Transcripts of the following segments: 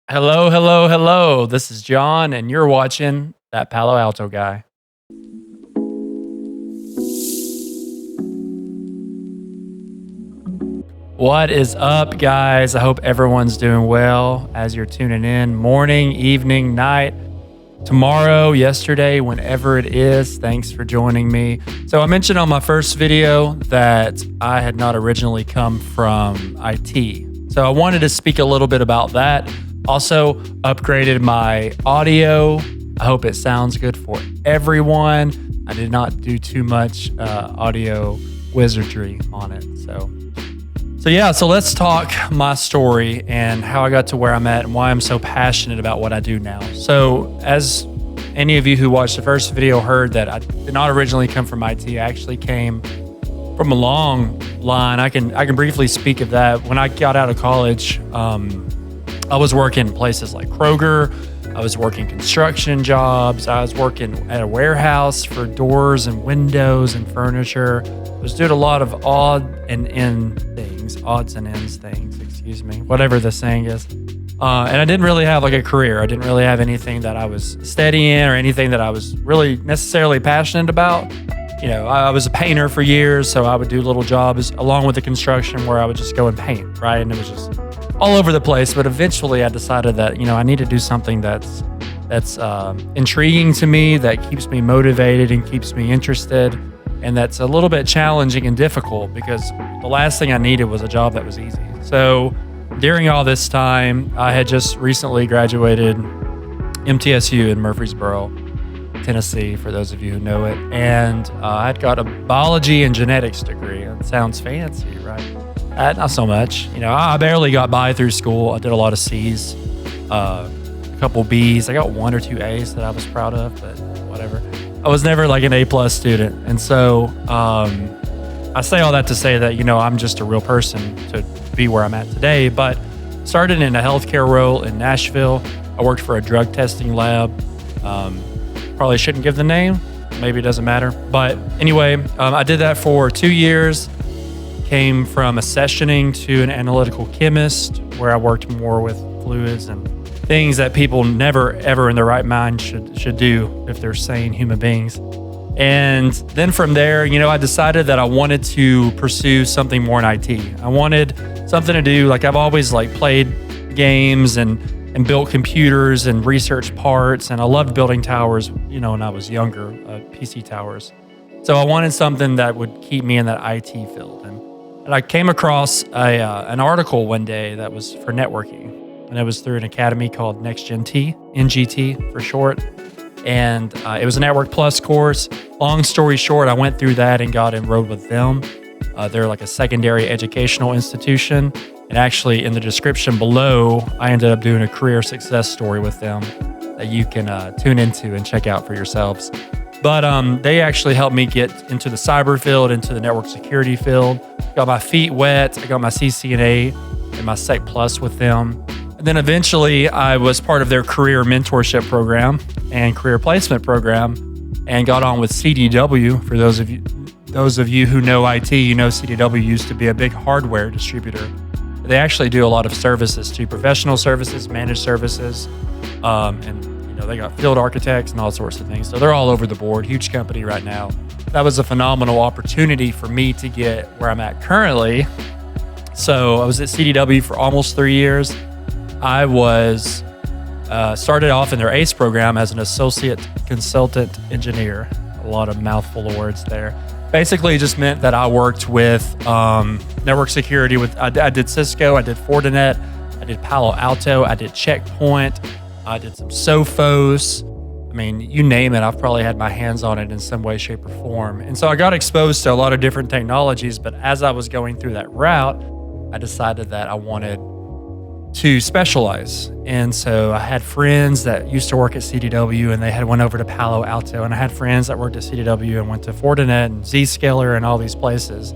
Hello, hello, hello. This is John, and you're watching That Palo Alto Guy. What is up, guys? I hope everyone's doing well as you're tuning in. Morning, evening, night, tomorrow, yesterday, whenever it is. Thanks for joining me. So, I mentioned on my first video that I had not originally come from IT. So, I wanted to speak a little bit about that. Also, upgraded my audio. I hope it sounds good for everyone. I did not do too much audio wizardry on it. So let's talk my story and how I got to where I'm at and why I'm so passionate about what I do now. So, as any of you who watched the first video heard, that I did not originally come from IT. I actually came from a long line. I can briefly speak of that. When I got out of college, I was working places like Kroger. I was working construction jobs. I was working at a warehouse for doors and windows and furniture. I was doing a lot of odds and ends things, excuse me, whatever the saying is. And I didn't really have like a career. I didn't really have anything that I was steady in or anything that I was really necessarily passionate about. You know, I was a painter for years, so I would do little jobs along with the construction where I would just go and paint, right? And it was just all over the place. But eventually I decided that, I need to do something that's intriguing to me, that keeps me motivated and keeps me interested, and that's a little bit challenging and difficult, because the last thing I needed was a job that was easy. So during all this time, I had just recently graduated MTSU in Murfreesboro, Tennessee, for those of you who know it. And I'd got a biology and genetics degree. It sounds fancy, right? Not so much. I barely got by through school. I did a lot of C's, a couple B's. I got 1 or 2 A's that I was proud of, but whatever. I was never like an A+ student. And so I say all that to say that, I'm just a real person to be where I'm at today. But started in a healthcare role in Nashville. I worked for a drug testing lab. Probably shouldn't give the name. Maybe it doesn't matter. But anyway, I did that for 2 years. Came from accessioning to an analytical chemist, where I worked more with fluids and things that people never, ever in their right mind should do if they're sane human beings. And then from there, I decided that I wanted to pursue something more in IT. I wanted something to do, like I've always played games and built computers and researched parts. And I loved building towers, when I was younger, PC towers. So I wanted something that would keep me in that IT field. And I came across an article one day that was for networking. And it was through an academy called NextGen, NGT for short. And it was a Network Plus course. Long story short, I went through that and got enrolled with them. They're like a secondary educational institution. And actually, in the description below, I ended up doing a career success story with them that you can tune into and check out for yourselves. But they actually helped me get into the cyber field, into the network security field. Got my feet wet. I got my CCNA and my Sec Plus with them. And then eventually, I was part of their career mentorship program and career placement program, and got on with CDW. For those of you who know IT, CDW used to be a big hardware distributor. They actually do a lot of services too, professional services, managed services, and they got field architects and all sorts of things. So they're all over the board, huge company right now. That was a phenomenal opportunity for me to get where I'm at currently. So I was at CDW for almost 3 years. I was started off in their ACE program as an associate consultant engineer. A lot of mouthful of words there. Basically, it just meant that I worked with network security. I did Cisco, I did Fortinet, I did Palo Alto, I did Checkpoint, I did some Sophos. I mean, you name it, I've probably had my hands on it in some way, shape, or form. And so I got exposed to a lot of different technologies, but as I was going through that route, I decided that I wanted to specialize. And so I had friends that used to work at CDW, and they had went over to Palo Alto, and I had friends that worked at CDW and went to Fortinet and Zscaler and all these places.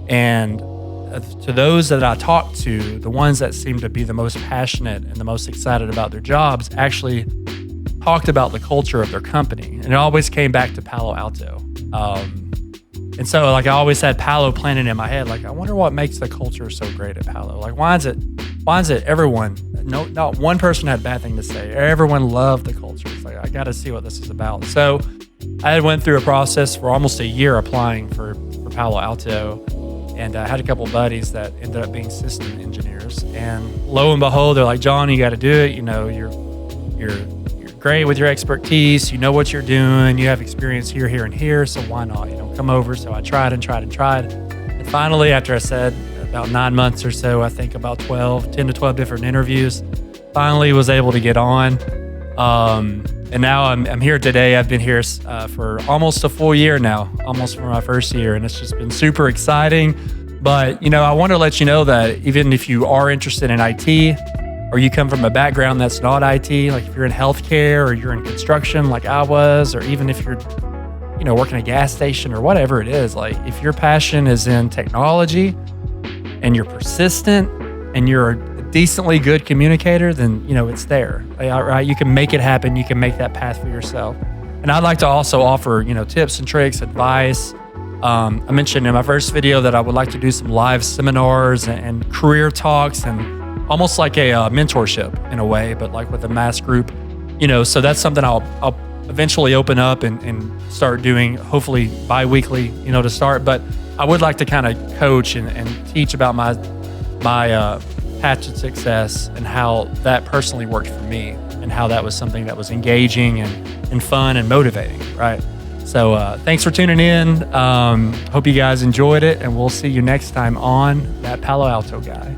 And to those that I talked to, the ones that seemed to be the most passionate and the most excited about their jobs actually talked about the culture of their company. And it always came back to Palo Alto. And so I always had Palo planted in my head. I wonder what makes the culture so great at Palo. Why is it Why is it everyone, not one person had a bad thing to say. Everyone loved the culture. It's like, I got to see what this is about. So I had went through a process for almost a year applying for Palo Alto. And I had a couple buddies that ended up being system engineers. And lo and behold, they're like, John, you got to do it. You know, you're great with your expertise. You know what you're doing. You have experience here, here, and here. So why not? You know, come over. So I tried. And finally, after I said about 9 months or so, I think about 10 to 12 different interviews, finally was able to get on. And now I'm here today. I've been here for almost a full year now, almost for my first year. And it's just been super exciting. But, you know, I want to let you know that even if you are interested in IT, or you come from a background that's not IT, like if you're in healthcare or you're in construction like I was, or even if you're, you know, working at a gas station or whatever it is, like if your passion is in technology and you're persistent and you're a decently good communicator, then, you know, it's there, right? You can make it happen. You can make that path for yourself. And I'd like to also offer, you know, tips and tricks, advice. I mentioned in my first video that I would like to do some live seminars and career talks and almost like a mentorship in a way, but like with a mass group, you know, so that's something I'll eventually open up and start doing, hopefully bi-weekly, you know, to start. But I would like to kind of coach and teach about my path to success and how that personally worked for me and how that was something that was engaging and fun and motivating, right? So thanks for tuning in. Hope you guys enjoyed it, and we'll see you next time on That Palo Alto Guy.